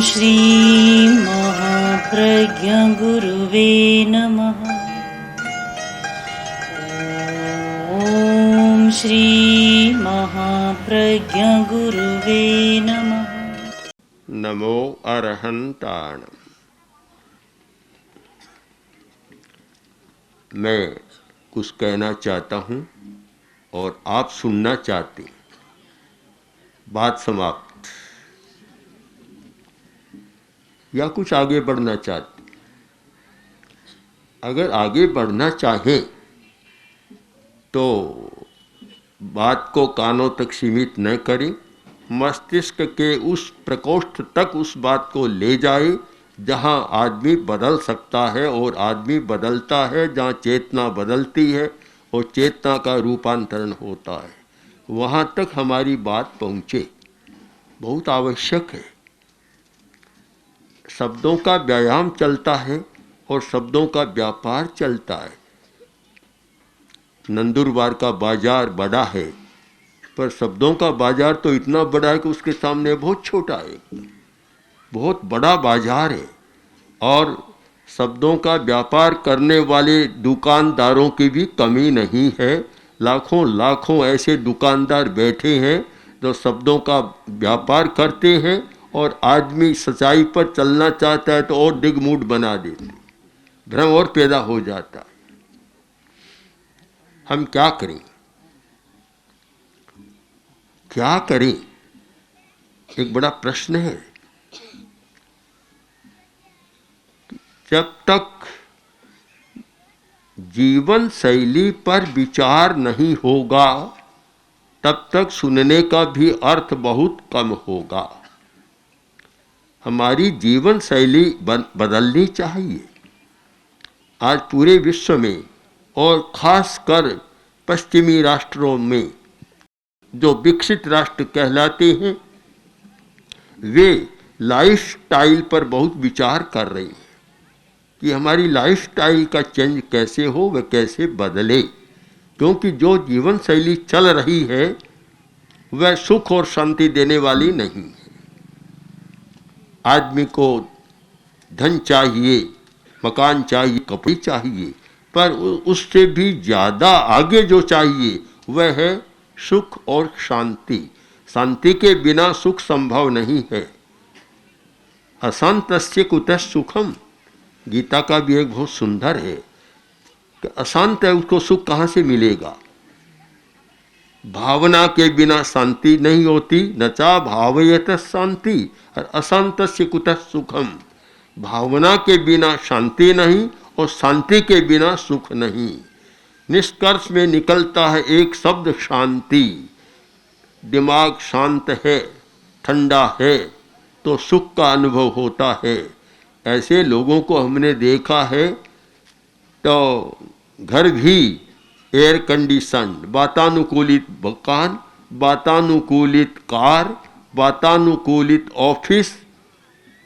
श्री महाप्रज्ञ गुरुवे नमः। ओम श्री महाप्रज्ञ गुरुवे नमः। नमो अरहंताण। मैं कुछ कहना चाहता हूँ और आप सुनना चाहते हैं। बात समाप्त। या कुछ आगे बढ़ना चाहते। अगर आगे बढ़ना चाहें तो बात को कानों तक सीमित न करें, मस्तिष्क के उस प्रकोष्ठ तक उस बात को ले जाए जहाँ आदमी बदल सकता है और आदमी बदलता है, जहाँ चेतना बदलती है और चेतना का रूपांतरण होता है, वहाँ तक हमारी बात पहुँचे। बहुत आवश्यक है। शब्दों का व्यायाम चलता है और शब्दों का व्यापार चलता है। नंदुरबार का बाजार बड़ा है, पर शब्दों का बाजार तो इतना बड़ा है कि उसके सामने बहुत छोटा है। बहुत बड़ा बाजार है और शब्दों का व्यापार करने वाले दुकानदारों की भी कमी नहीं है। लाखों लाखों ऐसे दुकानदार बैठे हैं जो शब्दों का व्यापार करते हैं, और आदमी सच्चाई पर चलना चाहता है तो और दिगमूढ़ बना देते, भ्रम और पैदा हो जाता है। हम क्या करें? क्या करें? एक बड़ा प्रश्न है। जब तक जीवन शैली पर विचार नहीं होगा तब तक सुनने का भी अर्थ बहुत कम होगा। हमारी जीवन शैली बदलनी चाहिए। आज पूरे विश्व में और खासकर पश्चिमी राष्ट्रों में जो विकसित राष्ट्र कहलाते हैं, वे लाइफस्टाइल पर बहुत विचार कर रहे हैं कि हमारी लाइफस्टाइल का चेंज कैसे हो, वह कैसे बदले। क्योंकि जो जीवन शैली चल रही है वह सुख और शांति देने वाली नहीं है। आदमी को धन चाहिए, मकान चाहिए, कपड़े चाहिए, पर उससे भी ज़्यादा आगे जो चाहिए वह है सुख और शांति। शांति के बिना सुख संभव नहीं है। अशांतस्य कुतः सुखम, गीता का भी एक बहुत सुंदर है कि अशांत है उसको सुख कहाँ से मिलेगा। भावना के बिना शांति नहीं होती। न चा भावयत शांति और अशांतस्य कुतः सुखम। भावना के बिना शांति नहीं और शांति के बिना सुख नहीं। निष्कर्ष में निकलता है एक शब्द, शांति। दिमाग शांत है, ठंडा है तो सुख का अनुभव होता है। ऐसे लोगों को हमने देखा है। तो घर भी एयर कंडीशन, वातानुकूलित मकान, वातानुकूलित कार, वातानुकूलित ऑफिस,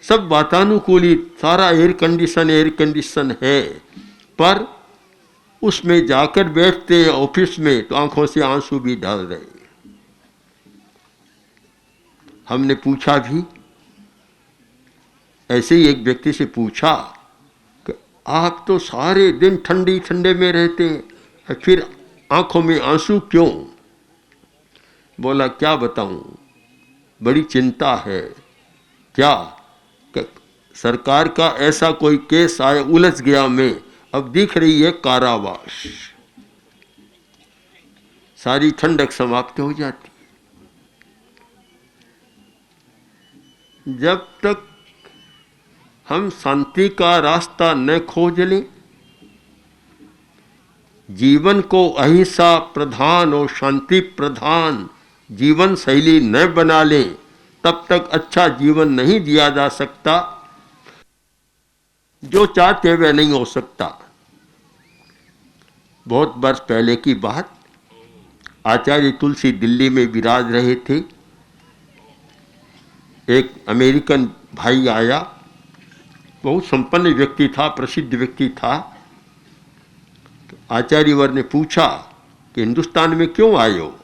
सब वातानुकूलित, सारा एयर कंडीशन है। पर उसमें जाकर बैठते हैं ऑफिस में तो आंखों से आंसू भी ढल रहे हैं। हमने पूछा भी, ऐसे ही एक व्यक्ति से पूछा कि आप तो सारे दिन ठंडे में रहते हैं, फिर आंखों में आंसू क्यों? बोला क्या बताऊं, बड़ी चिंता है। क्या? सरकार का ऐसा कोई केस आया, उलझ गया मैं, अब दिख रही है कारावास। सारी ठंडक समाप्त हो जाती है। जब तक हम शांति का रास्ता न खोज लें, जीवन को अहिंसा प्रधान और शांति प्रधान जीवन शैली न बना लें, तब तक अच्छा जीवन नहीं दिया जा सकता। जो चाहते वह नहीं हो सकता। बहुत वर्ष पहले की बात, आचार्य तुलसी दिल्ली में विराज रहे थे। एक अमेरिकन भाई आया, बहुत संपन्न व्यक्ति था, प्रसिद्ध व्यक्ति था। आचार्यवर ने पूछा कि हिंदुस्तान में क्यों आए हो?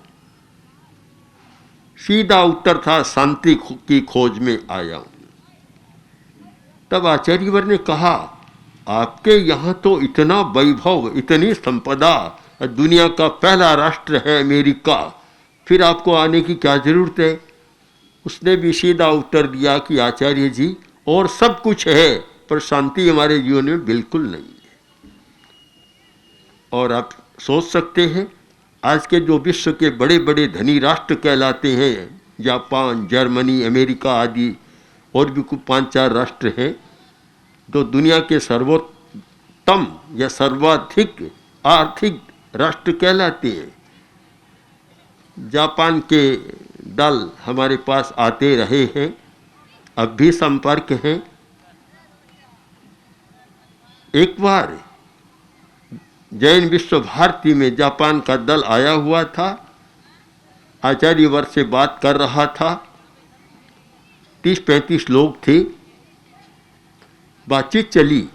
सीधा उत्तर था, शांति की खोज में आया हूं। तब आचार्यवर ने कहा, आपके यहाँ तो इतना वैभव, इतनी संपदा, दुनिया का पहला राष्ट्र है अमेरिका, फिर आपको आने की क्या जरूरत है? उसने भी सीधा उत्तर दिया कि आचार्य जी, और सब कुछ है पर शांति हमारे जीवन में बिल्कुल नहीं है। और आप सोच सकते हैं, आज के जो विश्व के बड़े बड़े धनी राष्ट्र कहलाते हैं, जापान, जर्मनी, अमेरिका आदि, और भी कुछ 5-4 राष्ट्र हैं, जो दुनिया के सर्वोत्तम या सर्वाधिक आर्थिक राष्ट्र कहलाते हैं। जापान के दल हमारे पास आते रहे हैं, अब भी संपर्क हैं। एक बार जैन विश्व भारती में जापान का दल आया हुआ था, आचार्यवर से बात कर रहा था, 30-35 लोग थे। बातचीत चली,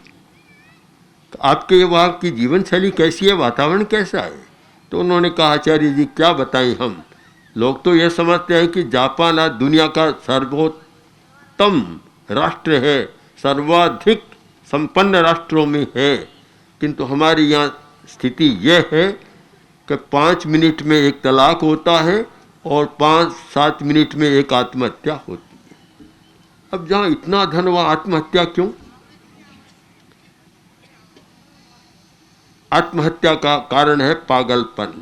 आपके वहाँ की जीवन शैली कैसी है, वातावरण कैसा है? तो उन्होंने कहा, आचार्य जी क्या बताएं हम, लोग तो यह समझते हैं कि जापान आज दुनिया का सर्वोत्तम राष्ट्र है, सर्वाधिक संपन्न राष्ट्रों में है, किंतु हमारे यहाँ स्थिति यह है कि 5 मिनट में एक तलाक होता है और 5-7 मिनट में एक आत्महत्या होती है। अब जहाँ इतना धन वहाँ आत्महत्या क्यों? आत्महत्या का कारण है पागलपन।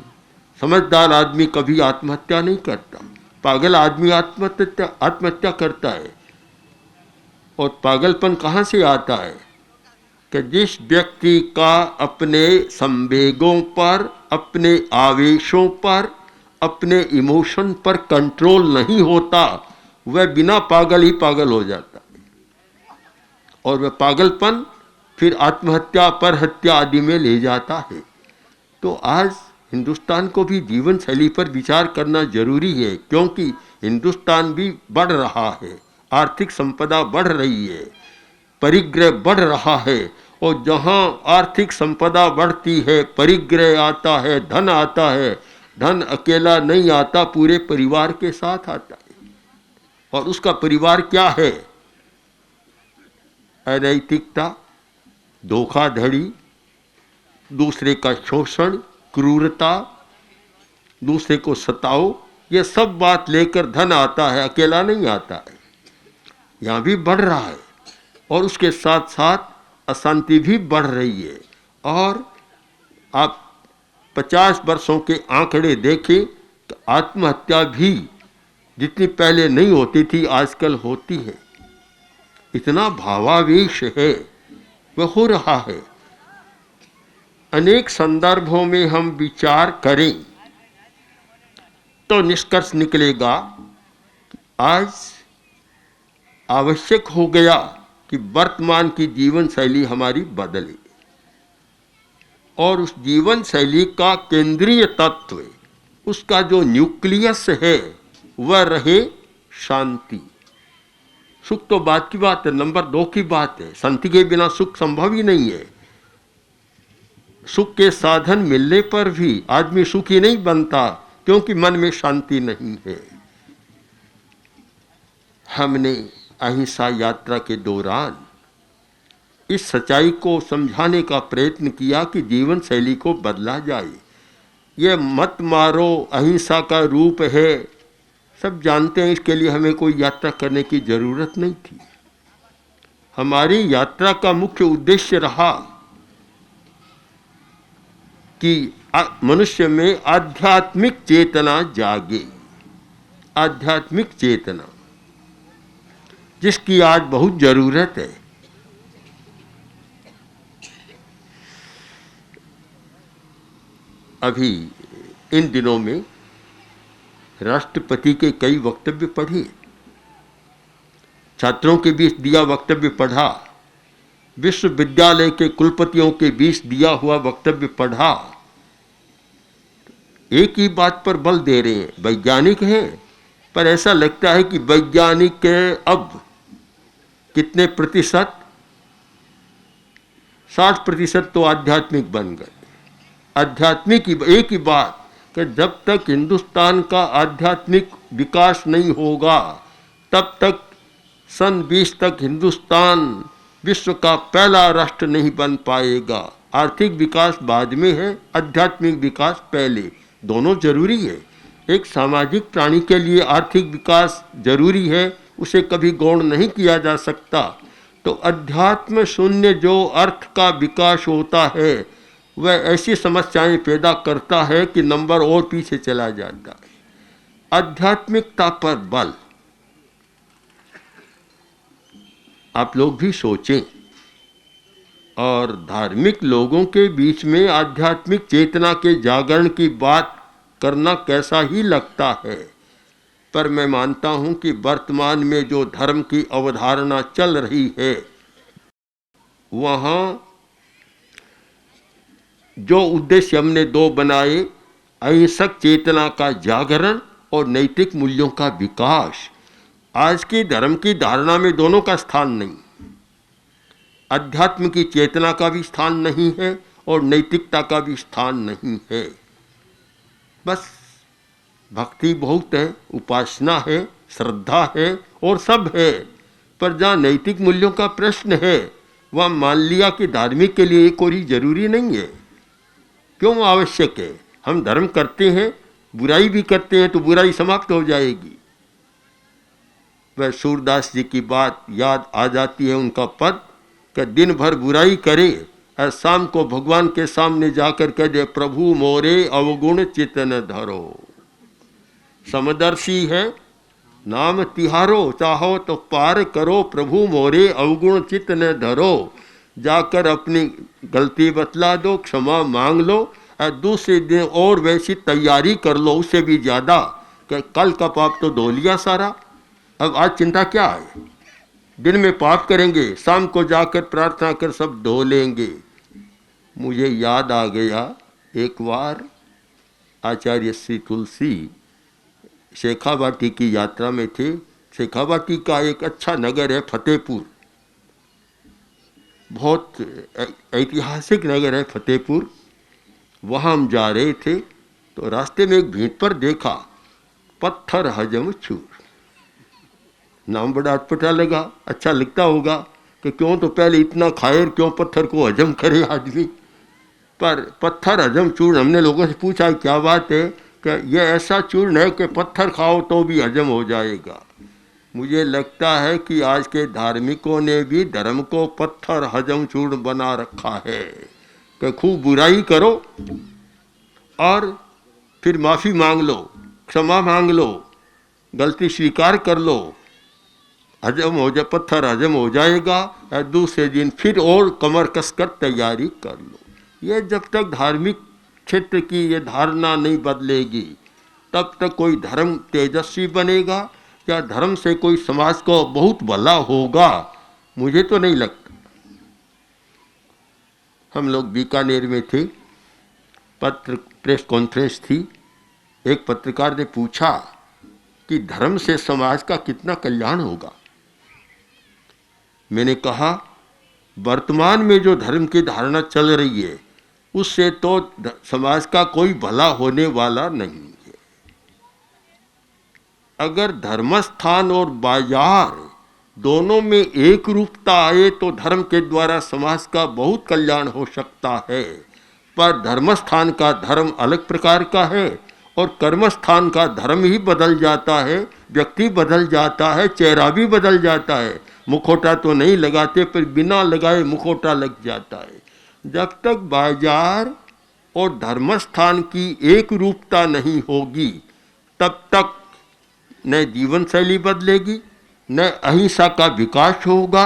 समझदार आदमी कभी आत्महत्या नहीं करता, पागल आदमी आत्महत्या करता है। और पागलपन कहाँ से आता है कि जिस व्यक्ति का अपने संवेगों पर, अपने आवेशों पर, अपने इमोशन पर कंट्रोल नहीं होता, वह बिना पागल ही पागल हो जाता है, और वह पागलपन फिर आत्महत्या, पर हत्या आदि में ले जाता है। तो आज हिंदुस्तान को भी जीवन शैली पर विचार करना जरूरी है, क्योंकि हिंदुस्तान भी बढ़ रहा है, आर्थिक संपदा बढ़ रही है, परिग्रह बढ़ रहा है, और जहाँ आर्थिक संपदा बढ़ती है, परिग्रह आता है, धन आता है, धन अकेला नहीं आता, पूरे परिवार के साथ आता है। और उसका परिवार क्या है? अनैतिकता, धोखाधड़ी, दूसरे का शोषण, क्रूरता, दूसरे को सताओ, ये सब बात लेकर धन आता है, अकेला नहीं आता है। यहाँ भी बढ़ रहा है, और उसके साथ साथ अशांति भी बढ़ रही है। और आप 50 वर्षों के आंकड़े देखें तो आत्महत्या भी जितनी पहले नहीं होती थी आजकल होती है। इतना भावावेश है, वह हो रहा है। अनेक संदर्भों में हम विचार करें तो निष्कर्ष निकलेगा कि आज आवश्यक हो गया कि वर्तमान की जीवन शैली हमारी बदले, और उस जीवन शैली का केंद्रीय तत्व, उसका जो न्यूक्लियस है, वह रहे शांति। सुख तो बात की बात है, नंबर 2 की बात है। शांति के बिना सुख संभव ही नहीं है। सुख के साधन मिलने पर भी आदमी सुखी नहीं बनता, क्योंकि मन में शांति नहीं है। हमने अहिंसा यात्रा के दौरान इस सच्चाई को समझाने का प्रयत्न किया कि जीवन शैली को बदला जाए। यह मत मारो अहिंसा का रूप है, सब जानते हैं, इसके लिए हमें कोई यात्रा करने की जरूरत नहीं थी। हमारी यात्रा का मुख्य उद्देश्य रहा कि मनुष्य में आध्यात्मिक चेतना जागे, आध्यात्मिक चेतना जिसकी आज बहुत जरूरत है। अभी इन दिनों में राष्ट्रपति के कई वक्तव्य पढ़े, छात्रों के बीच दिया वक्तव्य पढ़ा, विश्वविद्यालय के कुलपतियों के बीच दिया हुआ वक्तव्य पढ़ा। एक ही बात पर बल दे रहे हैं, वैज्ञानिक हैं, पर ऐसा लगता है कि वैज्ञानिक अब कितने प्रतिशत, 60% तो आध्यात्मिक बन गए। आध्यात्मिक एक ही बात कि जब तक हिंदुस्तान का आध्यात्मिक विकास नहीं होगा, तब तक सन 20 तक हिंदुस्तान विश्व का पहला राष्ट्र नहीं बन पाएगा। आर्थिक विकास बाद में है, आध्यात्मिक विकास पहले। दोनों जरूरी है। एक सामाजिक प्राणी के लिए आर्थिक विकास जरूरी है, उसे कभी गौण नहीं किया जा सकता। तो अध्यात्म शून्य जो अर्थ का विकास होता है वह ऐसी समस्याएं पैदा करता है कि नंबर और पीछे चला जाता है। आध्यात्मिकता पर बल। आप लोग भी सोचें, और धार्मिक लोगों के बीच में आध्यात्मिक चेतना के जागरण की बात करना कैसा ही लगता है, पर मैं मानता हूं कि वर्तमान में जो धर्म की अवधारणा चल रही है वहाँ जो उद्देश्य हमने दो बनाए, अहिंसक चेतना का जागरण और नैतिक मूल्यों का विकास, आज के धर्म की धारणा में दोनों का स्थान नहीं। अध्यात्म की चेतना का भी स्थान नहीं है और नैतिकता का भी स्थान नहीं है। बस भक्ति बहुत है, उपासना है, श्रद्धा है और सब है, पर जहाँ नैतिक मूल्यों का प्रश्न है वह मान लिया कि धार्मिक के लिए कोई जरूरी नहीं है। क्यों आवश्यक है? हम धर्म करते हैं, बुराई भी करते हैं तो बुराई समाप्त हो जाएगी। वह सूरदास जी की बात याद आ जाती है, उनका पद कि दिन भर बुराई करे और शाम को भगवान के सामने जाकर कह दे, प्रभु मोरे अवगुण चित न धरो। समदर्शी है, नाम तिहारो, चाहो तो पार करो, प्रभु मोरे अवगुण चित न धरो। जाकर अपनी गलती बतला दो, क्षमा मांग लो और दूसरे दिन और वैसी तैयारी कर लो, उससे भी ज़्यादा, कि कल का पाप तो धो लिया सारा, अब आज चिंता क्या है। दिन में पाप करेंगे, शाम को जाकर प्रार्थना कर सब धो लेंगे। मुझे याद आ गया, एक बार आचार्य श्री तुलसी शेखावाटी की यात्रा में थे। शेखावाटी का एक अच्छा नगर है फतेहपुर, बहुत ऐतिहासिक नगर है फतेहपुर। वहाँ हम जा रहे थे तो रास्ते में एक भींत पर देखा, पत्थर हजम चूर। नाम बड़ा अटपटा लगा, अच्छा लिखता होगा कि क्यों तो पहले इतना खाए और क्यों पत्थर को हजम करे आदमी। पर पत्थर हजम चूर्ण, हमने लोगों से पूछा क्या बात है, कि यह ऐसा चूर्ण है कि पत्थर खाओ तो भी हजम हो जाएगा। मुझे लगता है कि आज के धार्मिकों ने भी धर्म को पत्थर हजम चूर्ण बना रखा है कि खूब बुराई करो और फिर माफ़ी मांग लो, क्षमा मांग लो, गलती स्वीकार कर लो, हजम हो जाए, पत्थर हजम हो जाएगा और दूसरे दिन फिर और कमर कसकर तैयारी कर लो। ये जब तक धार्मिक क्षेत्र की ये धारणा नहीं बदलेगी तब तक कोई धर्म तेजस्वी बनेगा या धर्म से कोई समाज को बहुत भला होगा, मुझे तो नहीं लगता। हम लोग बीकानेर में थे, प्रेस कॉन्फ्रेंस थी। एक पत्रकार ने पूछा कि धर्म से समाज का कितना कल्याण होगा। मैंने कहा, वर्तमान में जो धर्म की धारणा चल रही है उससे तो समाज का कोई भला होने वाला नहीं है। अगर धर्मस्थान और बाजार दोनों में एक रूपता आए तो धर्म के द्वारा समाज का बहुत कल्याण हो सकता है। पर धर्मस्थान का धर्म अलग प्रकार का है और कर्मस्थान का धर्म ही बदल जाता है, व्यक्ति बदल जाता है, चेहरा भी बदल जाता है। मुखौटा तो नहीं लगाते पर बिना लगाए मुखौटा लग जाता है। जब तक बाजार और धर्मस्थान की एक रूपता नहीं होगी तब तक न जीवन शैली बदलेगी, न अहिंसा का विकास होगा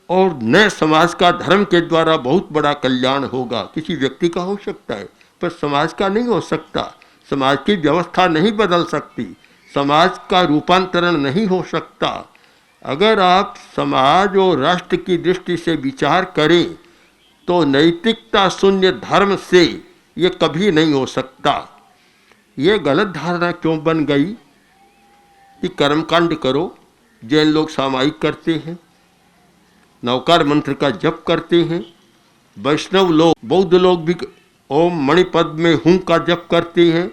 और न समाज का धर्म के द्वारा बहुत बड़ा कल्याण होगा। किसी व्यक्ति का हो सकता है पर समाज का नहीं हो सकता। समाज की व्यवस्था नहीं बदल सकती, समाज का रूपांतरण नहीं हो सकता। अगर आप समाज और राष्ट्र की दृष्टि से विचार करें तो नैतिकता शून्य धर्म से ये कभी नहीं हो सकता। ये गलत धारणा क्यों बन गई कि कर्मकांड करो, जैन लोग सामायिक करते हैं, नवकार मंत्र का जप करते हैं, वैष्णव लोग, बौद्ध लोग भी ओम मणिपद में हुं का जप करते हैं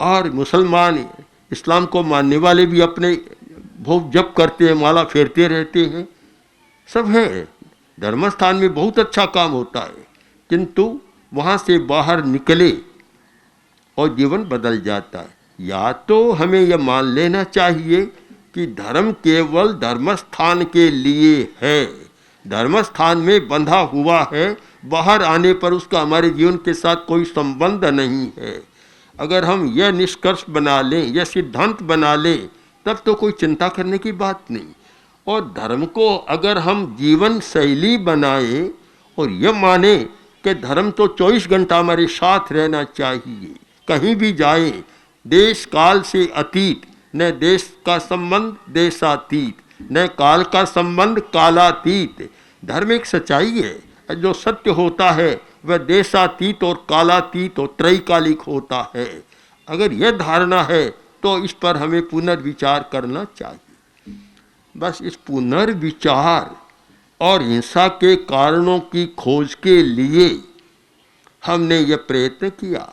और मुसलमान इस्लाम को मानने वाले भी अपने बहुत जप करते हैं, माला फेरते रहते हैं, सब है। धर्मस्थान में बहुत अच्छा काम होता है, किंतु वहाँ से बाहर निकले और जीवन बदल जाता है। या तो हमें यह मान लेना चाहिए कि धर्म केवल धर्मस्थान के लिए है, धर्मस्थान में बंधा हुआ है, बाहर आने पर उसका हमारे जीवन के साथ कोई संबंध नहीं है। अगर हम यह निष्कर्ष बना लें, यह सिद्धांत बना लें, तब तो कोई चिंता करने की बात नहीं। और धर्म को अगर हम जीवन शैली बनाए और यह माने कि धर्म तो 24 घंटा हमारे साथ रहना चाहिए, कहीं भी जाए, देश काल से अतीत, न देश का संबंध देशातीत, न काल का संबंध कालातीत। धर्म एक सच्चाई है, जो सत्य होता है वह देशातीत और कालातीत और त्रैकालिक होता है। अगर यह धारणा है तो इस पर हमें पुनर्विचार करना चाहिए। बस इस पुनर्विचार और हिंसा के कारणों की खोज के लिए हमने यह प्रयत्न किया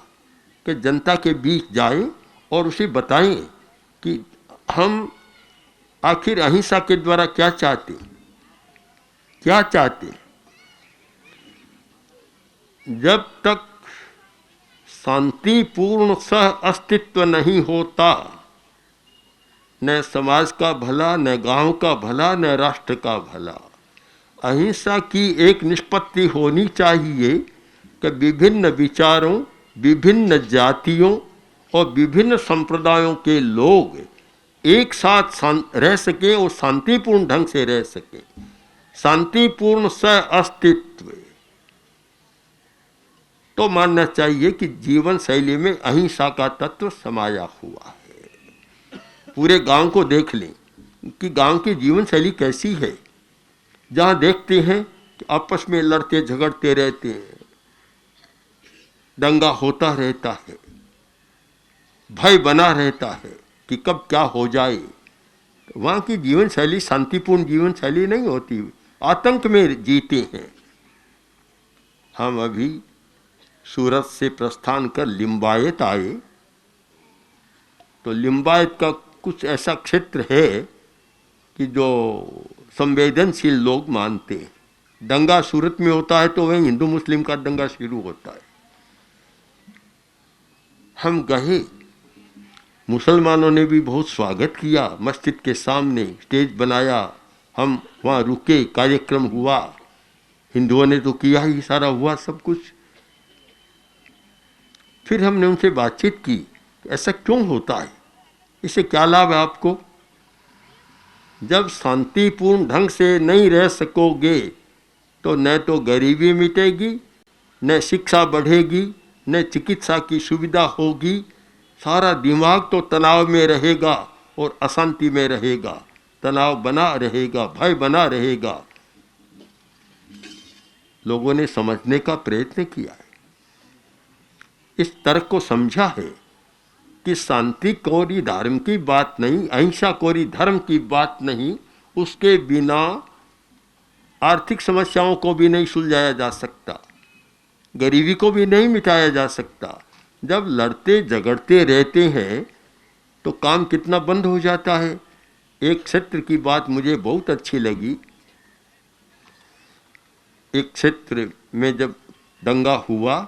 कि जनता के बीच जाएं और उसे बताएं कि हम आखिर अहिंसा के द्वारा क्या चाहते, क्या चाहते। जब तक शांतिपूर्ण सह अस्तित्व नहीं होता, न समाज का भला, न गांव का भला, न राष्ट्र का भला। अहिंसा की एक निष्पत्ति होनी चाहिए कि विभिन्न विचारों, विभिन्न जातियों और विभिन्न संप्रदायों के लोग एक साथ रह सकें और शांतिपूर्ण ढंग से रह सकें। शांतिपूर्ण सह अस्तित्व तो मानना चाहिए कि जीवन शैली में अहिंसा का तत्व समाया हुआ है। पूरे गांव को देख लें कि गांव की जीवन शैली कैसी है। जहाँ देखते हैं कि आपस में लड़ते झगड़ते रहते हैं, दंगा होता रहता है, भय बना रहता है कि कब क्या हो जाए। वहाँ की जीवन शैली शांतिपूर्ण जीवन शैली नहीं होती, आतंक में जीते हैं। हम अभी सूरत से प्रस्थान कर लिंबायत आए, तो लिंबायत का कुछ ऐसा क्षेत्र है कि जो संवेदनशील लोग मानते हैं। दंगा सूरत में होता है तो वहीं हिंदू मुस्लिम का दंगा शुरू होता है। हम गए, मुसलमानों ने भी बहुत स्वागत किया, मस्जिद के सामने स्टेज बनाया, हम वहाँ रुके, कार्यक्रम हुआ। हिंदुओं ने तो किया ही, सारा हुआ सब कुछ। फिर हमने उनसे बातचीत की, ऐसा क्यों होता है, इससे क्या लाभ है आपको। जब शांतिपूर्ण ढंग से नहीं रह सकोगे तो न तो गरीबी मिटेगी, न शिक्षा बढ़ेगी, न चिकित्सा की सुविधा होगी। सारा दिमाग तो तनाव में रहेगा और अशांति में रहेगा, तनाव बना रहेगा, भय बना रहेगा। लोगों ने समझने का प्रयत्न किया है, इस तर्क को समझा है कि शांति कोरी धर्म की बात नहीं, अहिंसा कोरी धर्म की बात नहीं। उसके बिना आर्थिक समस्याओं को भी नहीं सुलझाया जा सकता, गरीबी को भी नहीं मिटाया जा सकता। जब लड़ते झगड़ते रहते हैं तो काम कितना बंद हो जाता है। एक क्षेत्र की बात मुझे बहुत अच्छी लगी। एक क्षेत्र में जब दंगा हुआ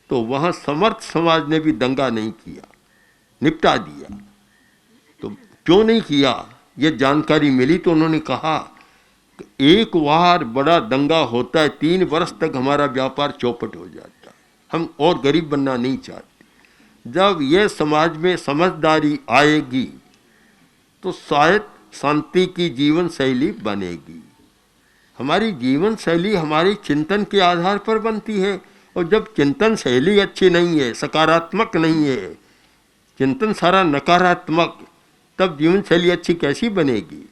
तो वहाँ समर्थ समाज ने भी दंगा नहीं किया, निपटा दिया। तो क्यों नहीं किया, ये जानकारी मिली तो उन्होंने कहा कि एक बार बड़ा दंगा होता है, 3 वर्ष तक हमारा व्यापार चौपट हो जाता है, हम और गरीब बनना नहीं चाहते। जब यह समाज में समझदारी आएगी तो शायद शांति की जीवन शैली बनेगी। हमारी जीवन शैली हमारे चिंतन के आधार पर बनती है, और जब चिंतन शैली अच्छी नहीं है, सकारात्मक नहीं है, चिंतन सारा नकारात्मक, तब जीवन शैली अच्छी कैसी बनेगी।